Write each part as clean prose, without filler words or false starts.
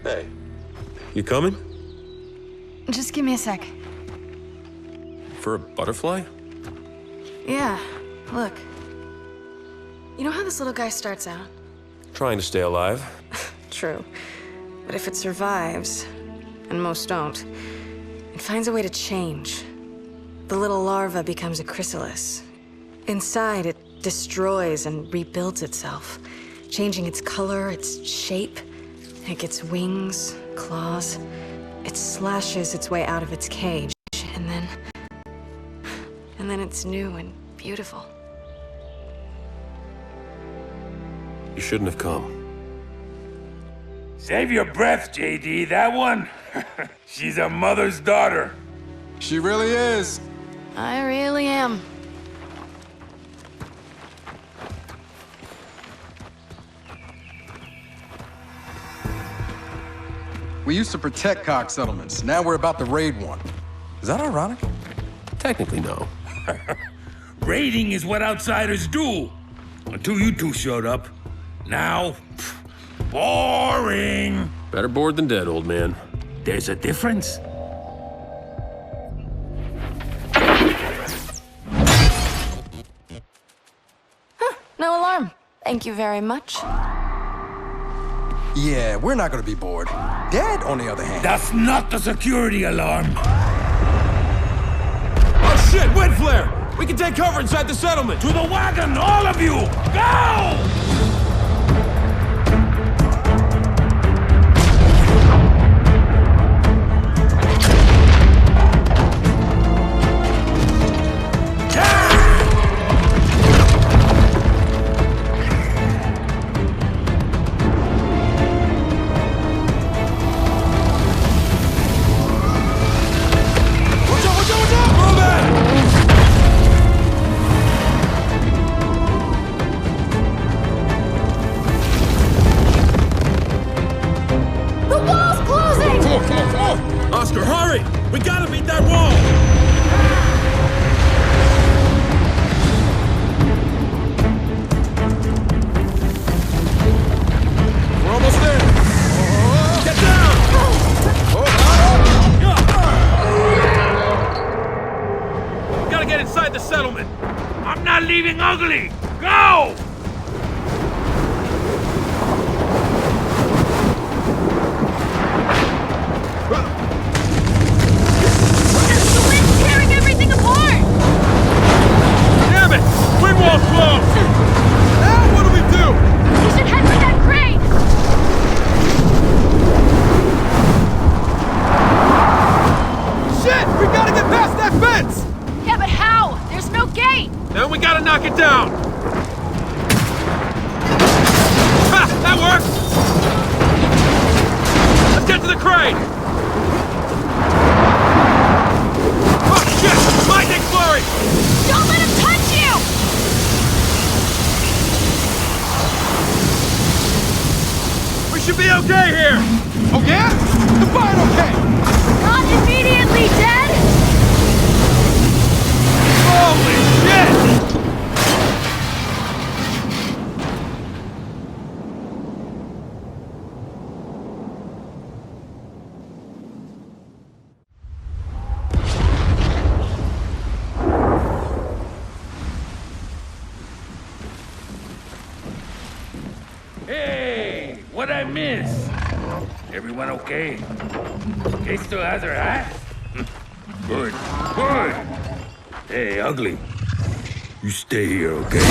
Hey, you coming? Just give me a sec. For a butterfly? Yeah, look. You know how this little guy starts out? Trying to stay alive. True. But if it survives, and most don't, it finds a way to change. The little larva becomes a chrysalis. Inside, it destroys and rebuilds itself, changing its color, its shape. It gets wings, claws. It slashes its way out of its cage, and then it's new and beautiful. You shouldn't have come. Save your breath, JD. That one, she's a mother's daughter. She really is. I really am. We used to protect Cox settlements. Now we're about to raid one. Is that ironic? Technically, no. Raiding is what outsiders do. Until you two showed up. Now, boring. Better bored than dead, old man. There's a difference. No alarm. Thank you very much. Yeah, we're not gonna be bored. Dead, on the other hand. That's not the security alarm. Oh shit, wind flare! We can take cover inside the settlement! To the wagon, all of you! Go! Oscar, hurry! We gotta beat that wall! We're almost there. Get down! We gotta get inside the settlement. I'm not leaving ugly! Go! Tearing everything apart! Damn it! Wind wall's closed! Now what do we do? You should head for that crane! Shit! We gotta get past that fence! Yeah, but how? There's no gate! Then we gotta knock it down! Ha! That worked! Let's get to the crane! Oh shit! Lightning flurry! Don't let him touch you! We should be okay here! Oh yeah? Define okay! Not immediately dead! Holy shit! Hey, what'd I miss? Everyone okay? Kay still has her hat? Good, good. Hey, Ugly. You stay here, okay?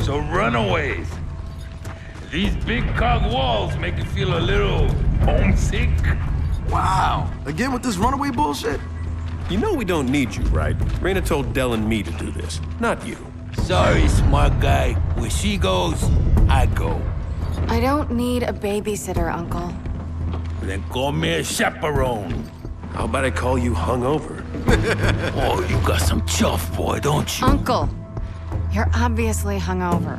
So runaways. These big cog walls make you feel a little homesick? Wow. Again with this runaway bullshit? You know we don't need you, right? Reyna told Del and me to do this, not you. Sorry, smart guy. Where she goes, I go. I don't need a babysitter, Uncle. Then call me a chaperone. How about I call you hungover? Oh, you got some chuff, boy, don't you? Uncle, you're obviously hungover.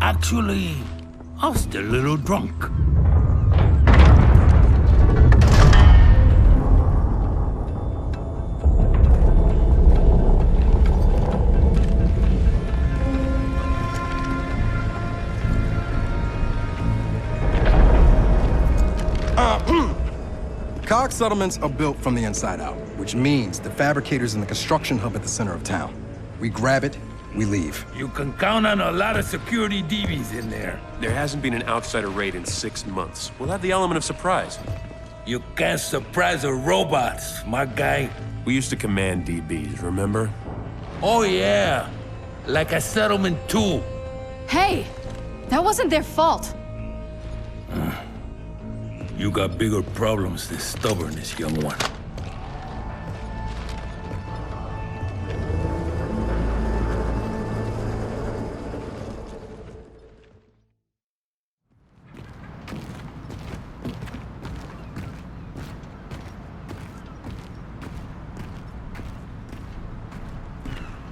Actually, I'm still a little drunk. Cox settlements are built from the inside out, which means the fabricators in the construction hub at the center of town. We grab it, we leave. You can count on a lot of security DBs in there. There hasn't been an outsider raid in 6 months. We'll have the element of surprise. You can't surprise the robots, my guy. We used to command DBs, remember? Oh yeah, like a settlement too. Hey, that wasn't their fault. You got bigger problems than stubbornness, young one.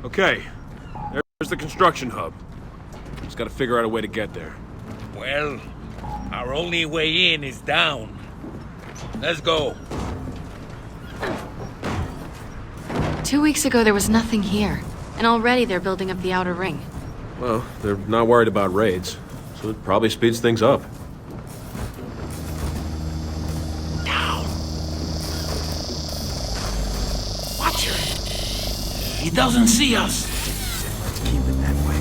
Okay, there's the construction hub. Just gotta figure out a way to get there. Well, our only way in is down. Let's go. 2 weeks ago, there was nothing here. And already they're building up the outer ring. Well, they're not worried about raids, so it probably speeds things up. Down. Watch her. He doesn't see us. Keep it that way.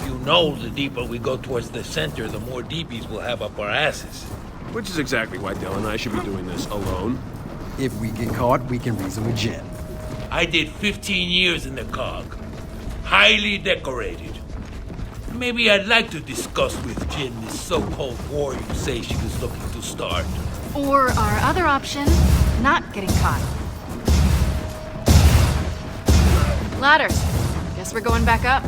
You know, the deeper we go towards the center, the more DBs we'll have up our asses. Which is exactly why Dell and I should be doing this alone. If we get caught, we can reason with Jen. I did 15 years in the COG. Highly decorated. Maybe I'd like to discuss with Jin this so-called war you say she was looking to start. Or our other option, not getting caught. Ladders. Guess we're going back up.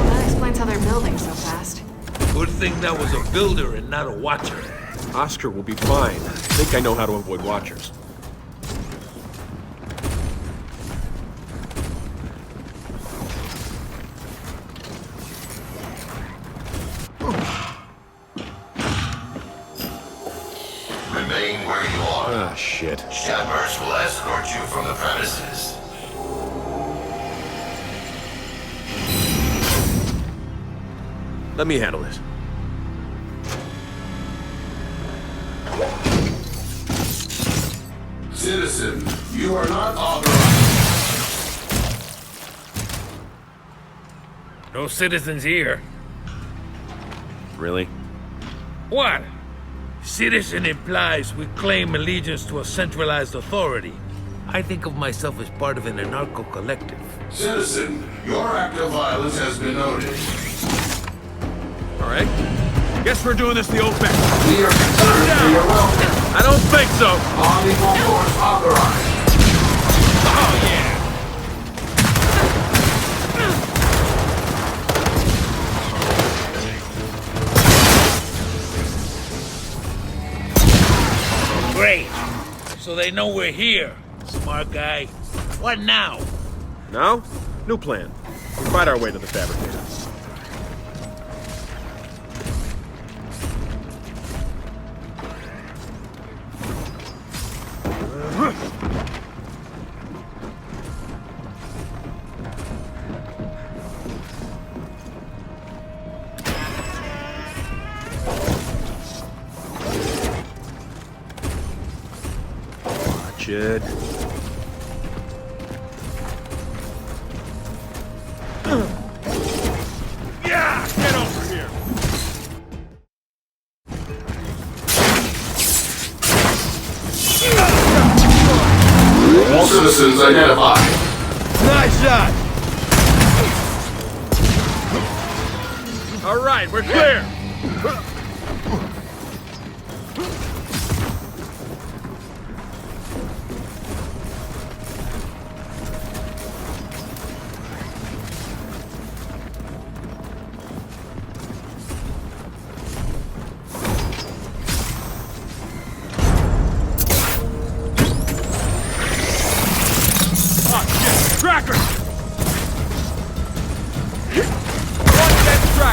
That explains how they're building so fast. Good thing that was a builder and not a watcher. Oscar will be fine. I think I know how to avoid watchers. Remain where you are. Ah, shit. Shepherds will escort you from the premises. Let me handle this. Citizen, you are not authorized. No citizens here. Really? What? Citizen implies we claim allegiance to a centralized authority. I think of myself as part of an anarcho-collective. Citizen, your act of violence has been noted. All right. Guess we're doing this the old-fashioned. We are concerned for your welfare. I don't think so. On-equal force authorized. Oh, yeah. Great. So they know we're here. Smart guy. What now? Now, new plan. We fight our way to the fabricator. Watch it. Yeah! Get over here. All citizens identified. Nice shot. All right, we're clear. Tracker! One dead tracker!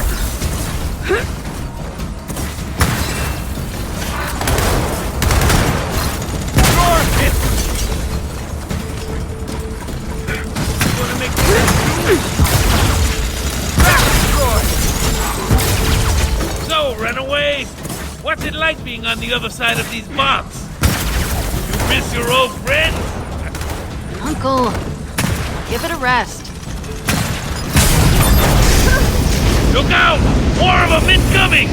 being on the other side of these bombs. You miss your old friend? Uncle, give it a rest. Look out! More of them incoming!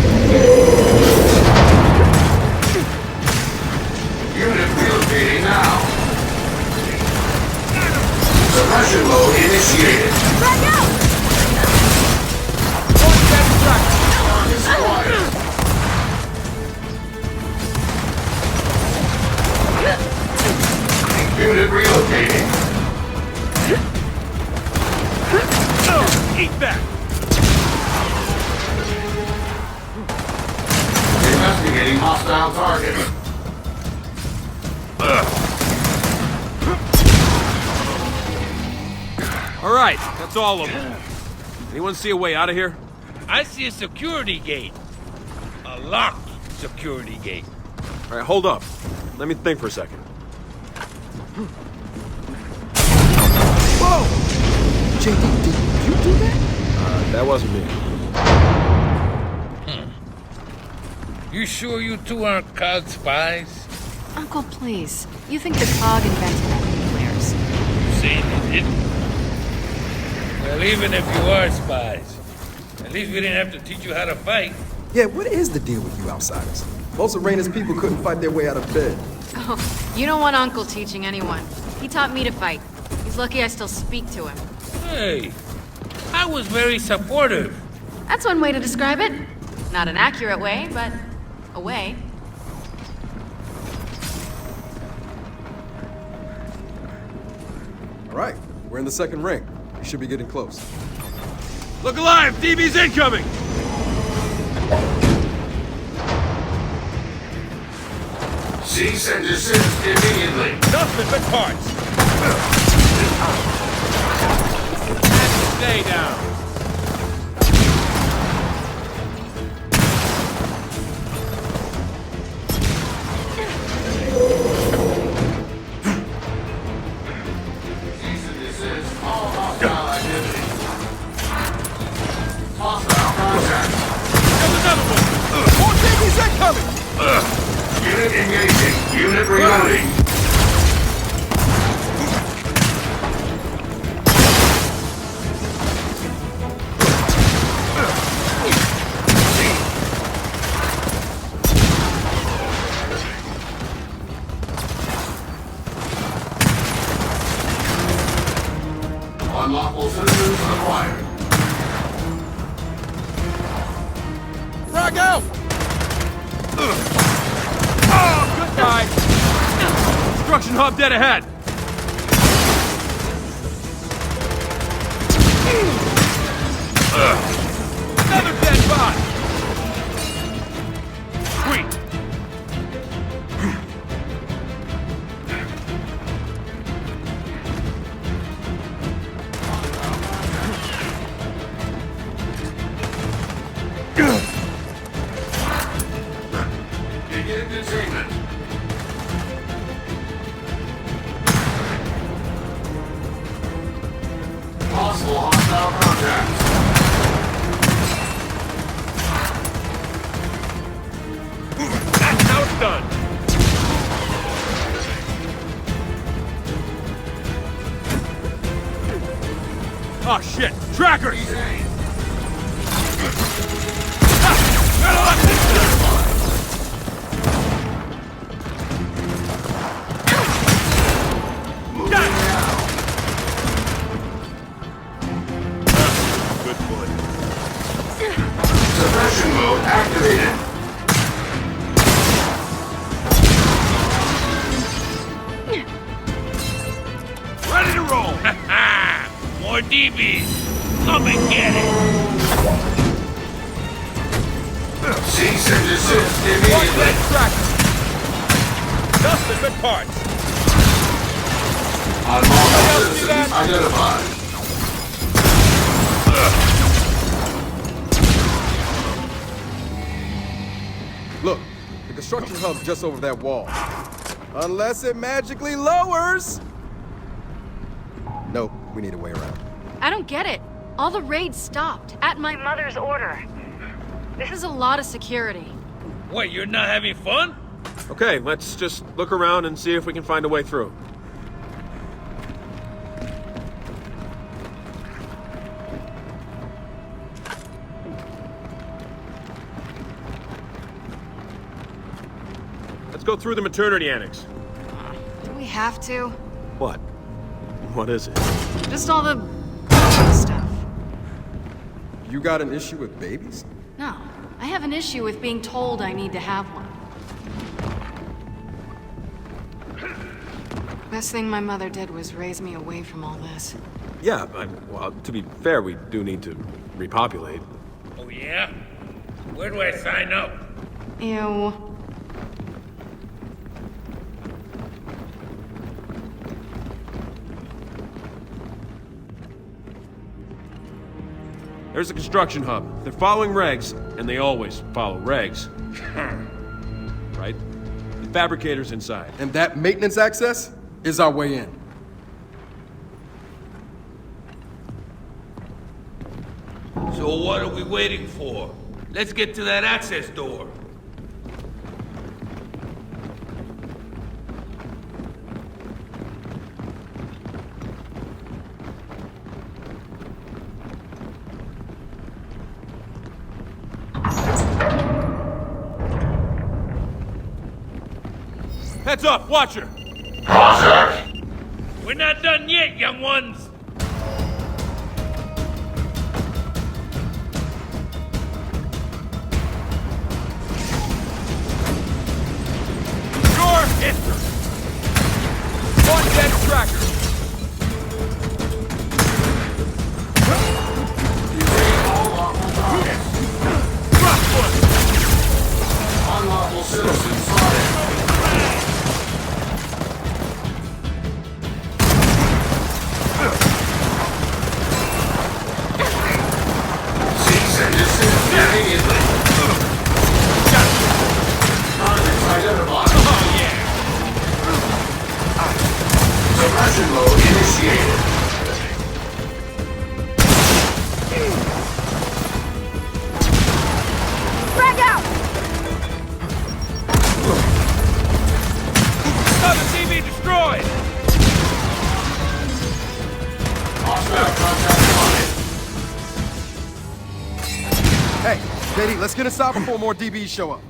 Unit relocating now. Suppression mode initiated. Back out! Target acquired. Unit relocating. Eat that! Investigating hostile target. All right, that's all of them. Anyone see a way out of here? I see a security gate. A locked security gate. All right, hold up. Let me think for a second. Whoa! JD, did you do that? That wasn't me. You sure you two aren't COG spies? Uncle, please. You think the COG invented enemy flares? You saying they didn't? Well, even if you are spies, at least we didn't have to teach you how to fight. Yeah, what is the deal with you outsiders? Most of Raina's people couldn't fight their way out of bed. Oh, you don't want Uncle teaching anyone. He taught me to fight. He's lucky I still speak to him. Hey, I was very supportive. That's one way to describe it. Not an accurate way, but a way. All right, we're in the second ring. We should be getting close. Look alive! DB's incoming! Cease and desist immediately. Nothing but parts! Stay down. Cease and desist all hostile activity. Hostile contact. There's another one! More DB's incoming! Unit engaging. Unit reloading. Unlawful citizens acquired. Frag out! Oh, good guy! Construction hub dead ahead! Another dead bot! Sweet! Begin containment. Possible hostile contacts. That's how it's done! Oh shit! Trackers! Good boy. Suppression mode activated. Ready to roll! More DBs. Come and get it. Cease and desist immediately. Nothing but parts! Unlawful citizens identified. Look, the construction hub's just over that wall. Unless it magically lowers! Nope, we need a way around. I don't get it. All the raids stopped, at my mother's order. This is a lot of security. What, you're not having fun? Okay, let's just look around and see if we can find a way through. Let's go through the maternity annex. Do we have to? What? What is it? Just all the stuff. You got an issue with babies? No, I have an issue with being told I need to have one. Best thing my mother did was raise me away from all this. Yeah, well, to be fair, we do need to repopulate. Oh, yeah? Where do I sign up? Ew. There's the construction hub. They're following regs, and they always follow regs. Right? The fabricator's inside. And that maintenance access is our way in. So what are we waiting for? Let's get to that access door. Heads up, Watcher! We're not done yet, young ones! Your history! On deck tracker! Drop foot! Unlawful citizens spotted. Cease and desist immediately. Targets identified. Oh, yeah! Suppression mode initiated. Frag out! Another TV destroyed! Hostile contact spotted. Hey, JD, let's get inside before more DBs show up.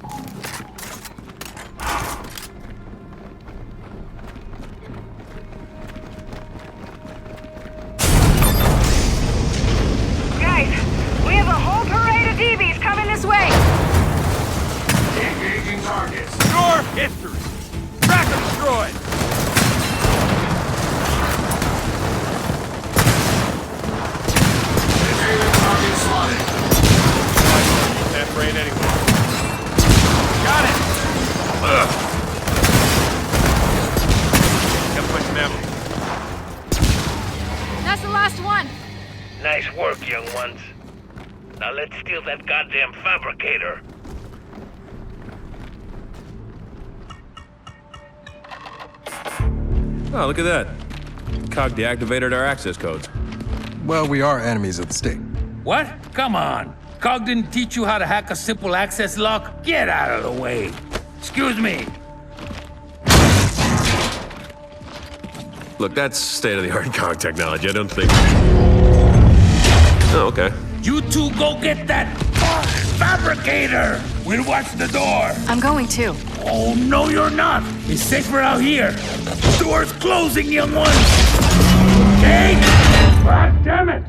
Guys, we have a whole parade of DBs coming this way. Engaging targets. Your history! Tracker destroyed! Containing target spotted. That brain anyway. Got it! Gotta put some ammo. That's the last one. Nice work, young ones. Now let's steal that goddamn fabricator. Oh, look at that. Cog deactivated our access codes. Well, we are enemies of the state. What? Come on. Cog didn't teach you how to hack a simple access lock? Get out of the way. Excuse me. Look, that's state-of-the-art Cog technology. I don't think... Oh, okay. You two go get that fabricator. We'll watch the door. I'm going too. Oh, no, you're not. It's safer out here. Door's closing, young ones. Okay? God damn it.